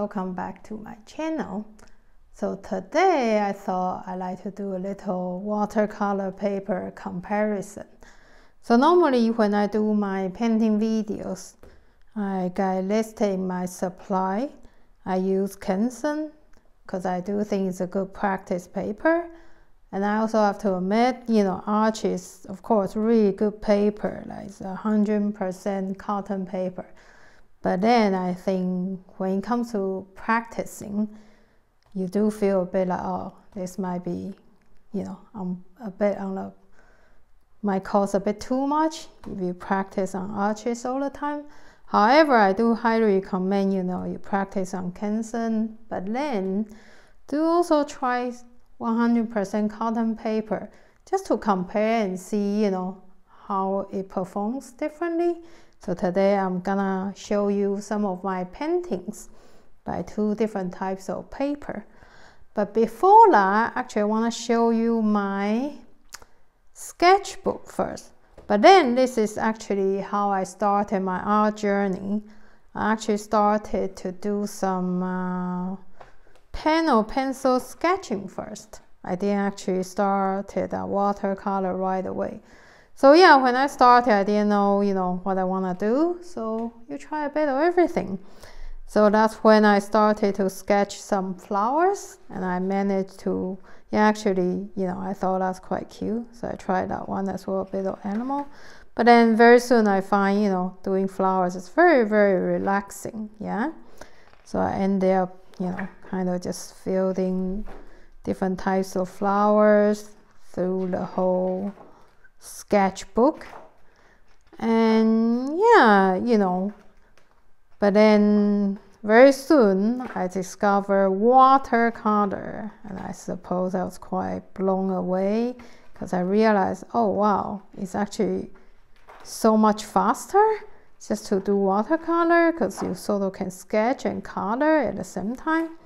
welcome back to my channel. So today I thought I'd like to do a little watercolor paper comparison. So normally when I do my painting videos, I listed my supply. I use Canson because I do think it's a good practice paper. And I also have to admit, Arch is of course really good paper, like it's 100% cotton paper. But then I think when it comes to practicing, you do feel a bit like, oh, this might be, I'm a bit on the, might cost a bit too much if you practice on arches all the time. However, I do highly recommend, you practice on Canson, but then do also try 100% cotton paper just to compare and see, how it performs differently. So today I'm gonna show you some of my paintings by two different types of paper. But before that, actually I want to show you my sketchbook first. But then this is actually how I started my art journey. I actually started to do some pen or pencil sketching first. I didn't actually started a watercolor right away. So yeah, when I started, I didn't know, what I want to do. So you try a bit of everything. So that's when I started to sketch some flowers, and I managed to, actually, I thought that's quite cute. So I tried that one as well, a bit of animal. But then very soon I find, doing flowers is very, very relaxing, yeah. So I ended up, kind of just fielding different types of flowers through the whole sketchbook. And yeah, but then very soon I discovered watercolor, and I suppose I was quite blown away because I realized, oh wow, it's actually so much faster just to do watercolor because you sort of can sketch and color at the same time.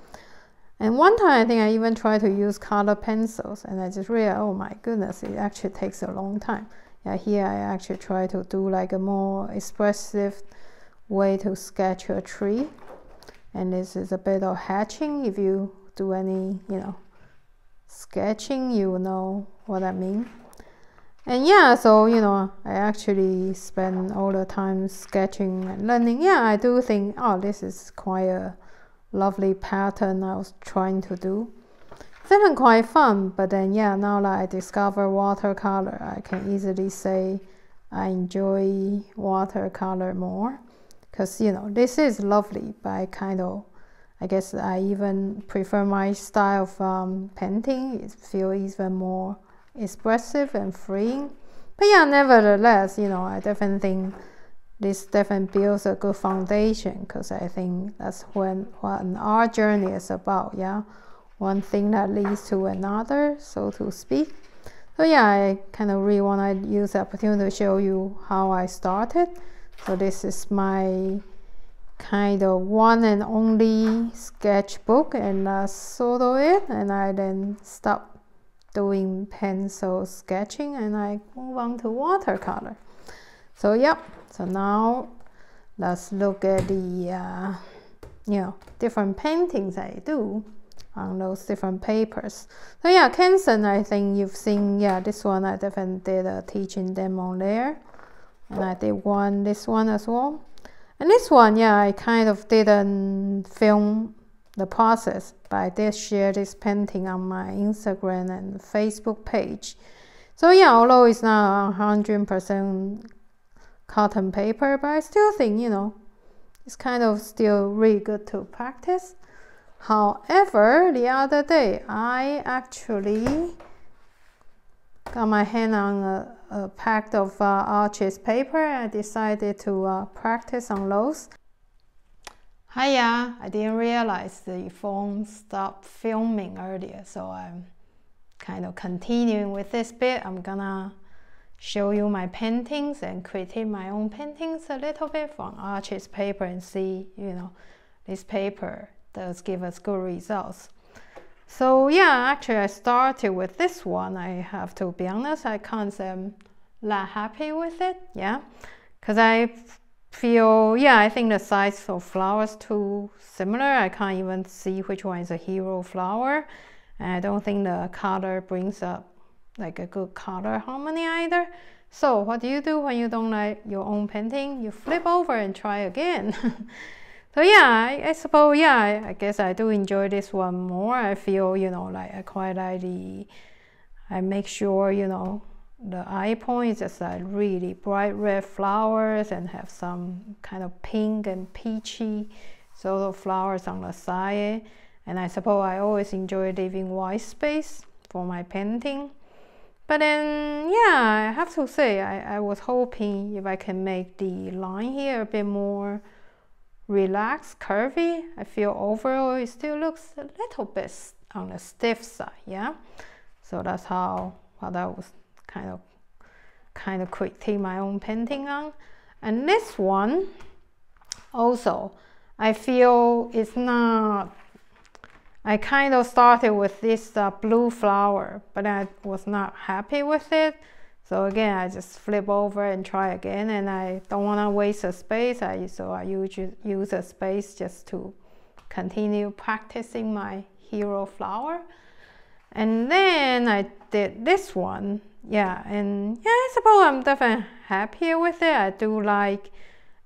And one time I think I even tried to use color pencils, and I just realized, oh my goodness, it actually takes a long time. Yeah, here I actually try to do like a more expressive way to sketch a tree. And this is a bit of hatching. If you do any, sketching, you will know what I mean. And yeah, so, I actually spend all the time sketching and learning. Yeah, I do think, oh, this is quite a lovely pattern I was trying to do. It's even quite fun, but then yeah, now that I discover watercolor, I can easily say I enjoy watercolor more. Because, this is lovely, but I guess I even prefer my style of painting. It feels even more expressive and freeing. But yeah, nevertheless, I definitely think this definitely builds a good foundation, because I think that's what an art journey is about, yeah? One thing that leads to another, so to speak. So yeah, I kind of really want to use the opportunity to show you how I started. So this is my kind of one and only sketchbook, and that's sort of it. And I then stopped doing pencil sketching and I move on to watercolor. So yep, so now let's look at the different paintings I do on those different papers. So yeah, Canson, I think you've seen, this one I definitely did a teaching demo there. And I did this one as well. And this one, I kind of didn't film the process, but I did share this painting on my Instagram and Facebook page. So yeah, although it's not 100% cotton paper, but I still think, it's kind of still really good to practice. However, the other day, I actually got my hand on a pack of arches paper. I decided to practice on those. Hiya, I didn't realize the phone stopped filming earlier, so I'm kind of continuing with this bit. I'm gonna show you my paintings and critique my own paintings a little bit from arches paper and see, this paper does give us good results. So yeah, actually I started with this one. I have to be honest, I can't say I'm that happy with it, because I feel, yeah, I think the size of flowers too similar. I can't even see which one is a hero flower. And I don't think the color brings up like a good color harmony either. So what do you do when you don't like your own painting? You flip over and try again. So yeah, I suppose, yeah, I guess I do enjoy this one more. I feel, you know, like I quite like I make sure, you know, the eye point is just like really bright red flowers and have some kind of pink and peachy sort of flowers on the side. And I suppose I always enjoy leaving white space for my painting. But then, yeah, I have to say, I was hoping if I can make the line here a bit more relaxed, curvy. I feel overall it still looks a little bit on the stiff side, yeah. So that's how I was kind of critique my own painting on. And this one also, I feel it's not. I kind of started with this blue flower, but I was not happy with it. So again, I just flip over and try again, and I don't want to waste a space. So I use a space just to continue practicing my hero flower. And then I did this one, yeah, and yeah, I suppose I'm definitely happier with it. I do like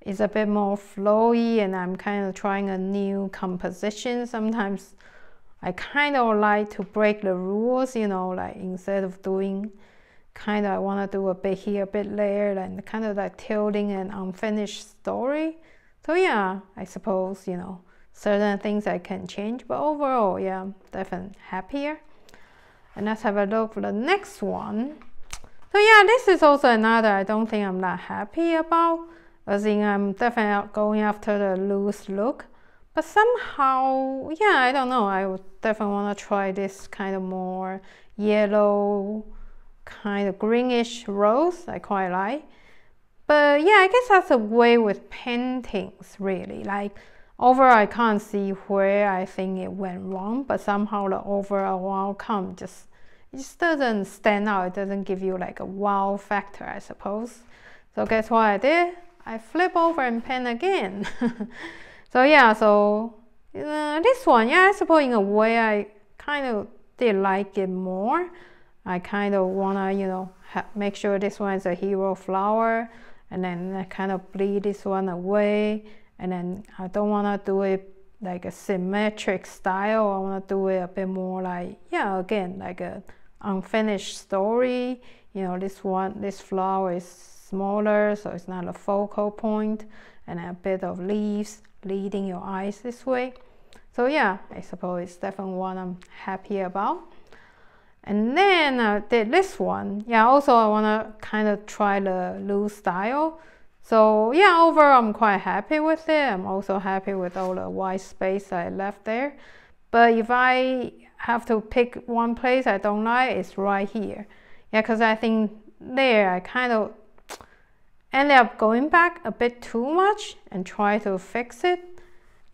it's a bit more flowy, and I'm kind of trying a new composition. Sometimes I kind of like to break the rules, you know, like instead of doing kind of, I want to do a bit here, a bit there, and kind of like telling an unfinished story. So yeah, I suppose, you know, certain things I can change, but overall, yeah, I'm definitely happier. And let's have a look at the next one. So yeah, this is also another I don't think I'm that happy about. I think I'm definitely going after the loose look. But somehow, yeah, I don't know, I would definitely want to try this kind of more yellow, kind of greenish rose, I quite like. But yeah, I guess that's a way with paintings, really. Like, overall, I can't see where I think it went wrong, but somehow the overall outcome it just doesn't stand out. It doesn't give you like a wow factor, I suppose. So guess what I did? I flip over and paint again. So yeah, so this one, yeah, I suppose in a way I kind of did like it more. I kind of wanna, you know, make sure this one is a hero flower, and then I kind of bleed this one away. And then I don't want to do it like a symmetric style. I want to do it a bit more like, yeah, again, like a unfinished story. You know, this flower is smaller, so it's not a focal point, and a bit of leaves leading your eyes this way. So yeah, I suppose it's definitely one I'm happy about. And then I did this one. Yeah, also I want to kind of try the loose style. So yeah, overall I'm quite happy with it. I'm also happy with all the white space I left there. But if I have to pick one place I don't like, it's right here. Yeah, because I think there I kind of ended up going back a bit too much and try to fix it.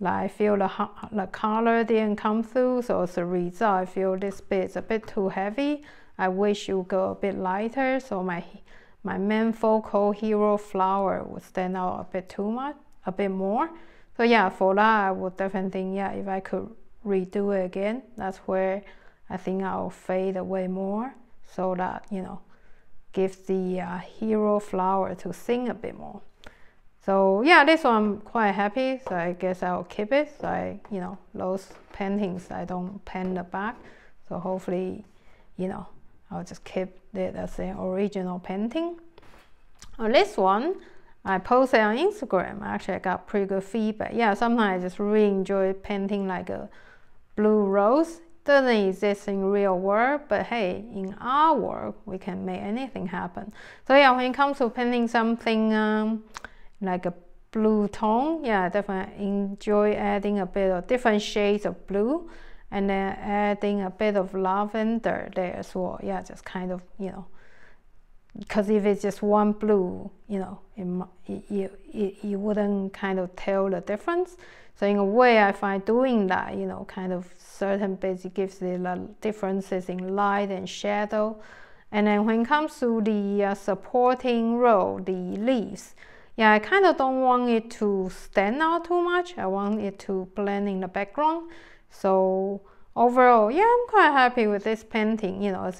Like I feel the color didn't come through, so as a result I feel this bit is a bit too heavy. I wish it would go a bit lighter, so my main focal hero flower would stand out a bit too much, a bit more. So yeah, for that I would definitely think, yeah, if I could redo it again, that's where I think I'll fade away more, so that, you know, gives the hero flower to sing a bit more. So yeah, this one I'm quite happy, so I guess I'll keep it. So you know, those paintings I don't paint the back, so hopefully, you know, I'll just keep it as an original painting. On this one, I posted on Instagram. Actually, I got pretty good feedback. Yeah, sometimes I just really enjoy painting like a blue rose. Doesn't exist in real world, but hey, in our world, we can make anything happen. So yeah, when it comes to painting something like a blue tone, yeah, I definitely enjoy adding a bit of different shades of blue, and then adding a bit of lavender there as well. Yeah, just kind of, you know, because if it's just one blue, you know, you wouldn't kind of tell the difference. So in a way, I find doing that, you know, kind of certain bits, it gives the differences in light and shadow. And then when it comes to the supporting role, the leaves, yeah, I kind of don't want it to stand out too much. I want it to blend in the background. So overall, yeah, I'm quite happy with this painting. You know, I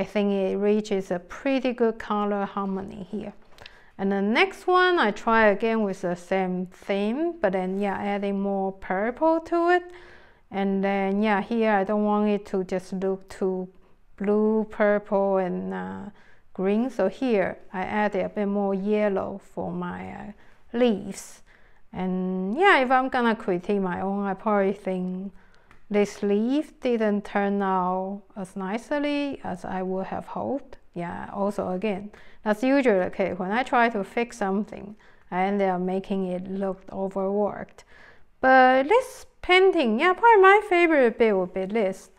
think it reaches a pretty good color harmony here. And the next one, I try again with the same theme, but then yeah, adding more purple to it. And then yeah, here I don't want it to just look too blue, purple, and green. So here I added a bit more yellow for my leaves. And yeah, if I'm gonna critique my own, I probably think this leaf didn't turn out as nicely as I would have hoped. Yeah, also again, that's usually the case. When I try to fix something, I end up making it look overworked. But this painting, yeah, probably my favorite bit would be this.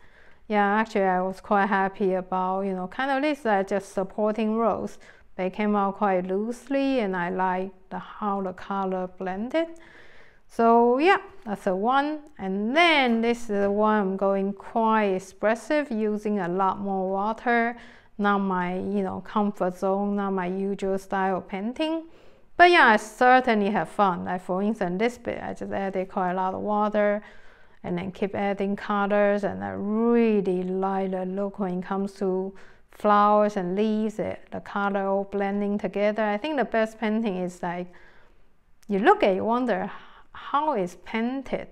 Yeah, actually I was quite happy about, you know, kind of this just supporting rows. They came out quite loosely and I like how the color blended. So yeah, that's a one. And then this is the one I'm going quite expressive, using a lot more water. Not my, you know, comfort zone, not my usual style of painting. But yeah, I certainly have fun. Like for instance, this bit, I just added quite a lot of water and then keep adding colors. And I really like the look when it comes to flowers and leaves, the color all blending together. I think the best painting is like, you look at it, you wonder how it's painted.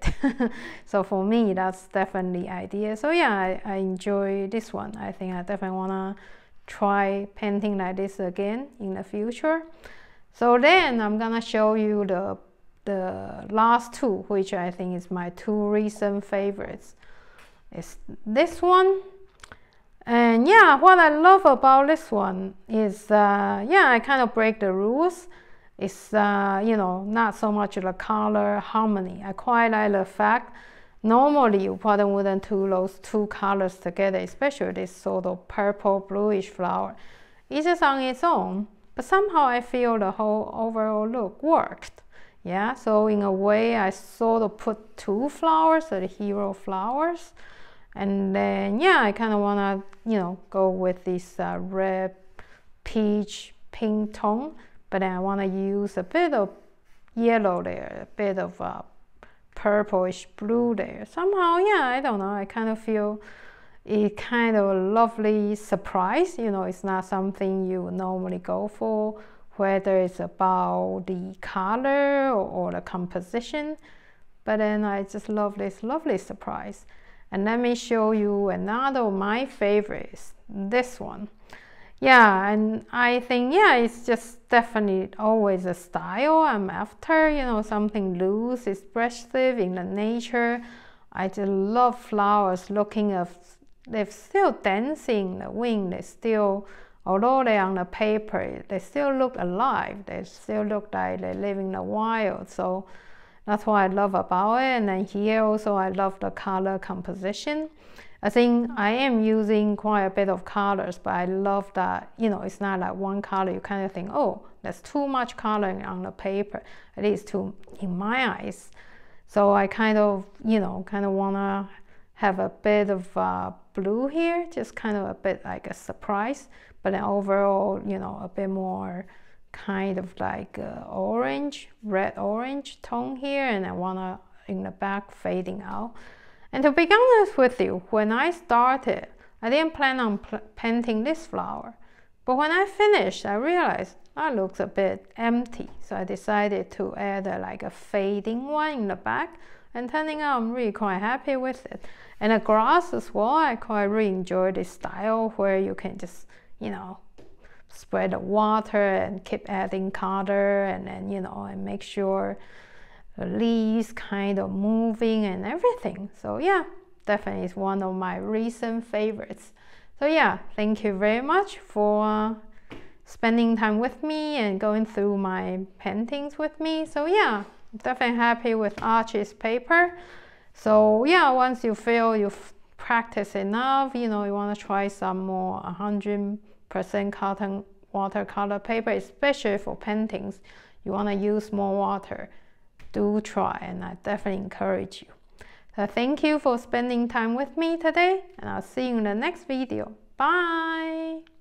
So for me, that's definitely the idea. So yeah, I enjoy this one. I think I definitely wanna try painting like this again in the future. So then I'm gonna show you the last two, which I think is my two recent favorites. It's this one. And yeah, what I love about this one is, yeah, I kind of break the rules. It's, you know, not so much the color harmony. I quite like the fact, normally you probably wouldn't do those two colors together, especially this sort of purple bluish flower. It's just on its own, but somehow I feel the whole overall look worked. Yeah, so in a way I sort of put two flowers, the hero flowers. And then yeah, I kind of want to, you know, go with this red, peach, pink tone. But then I want to use a bit of yellow there, a bit of purplish blue there. Somehow, yeah, I don't know, I kind of feel it kind of a lovely surprise. You know, it's not something you would normally go for, whether it's about the color or the composition. But then I just love this lovely surprise. And let me show you another of my favorites, this one. Yeah, and I think, yeah, it's just definitely always a style I'm after, you know, something loose, expressive in the nature. I just love flowers looking at, they're still dancing in the wind. They still, although they're on the paper, they still look alive. They still look like they live in the wild. So that's what I love about it. And then here also I love the color composition. I think I am using quite a bit of colors, but I love that, you know, it's not like one color. You kind of think, oh, there's too much coloring on the paper, at least in my eyes. So I kind of, you know, kind of want to have a bit of blue here, just kind of a bit like a surprise. But then overall, you know, a bit more kind of like orange, red-orange tone here. And I want to, in the back, fading out. And to be honest with you, when I started, I didn't plan on painting this flower. But when I finished, I realized that looks a bit empty. So I decided to add like a fading one in the back. And turning out, I'm really quite happy with it. And the grass as well, I quite really enjoy this style where you can just, you know, spread the water and keep adding color, and then, you know, and make sure the leaves kind of moving and everything. So yeah, definitely is one of my recent favorites. So yeah, thank you very much for spending time with me and going through my paintings with me. So yeah, I'm definitely happy with Archie's paper. So yeah, once you feel you've practiced enough, you know, you want to try some more 100% cotton watercolor paper, especially for paintings, you want to use more water. Do try, and I definitely encourage you. So thank you for spending time with me today, and I'll see you in the next video. Bye!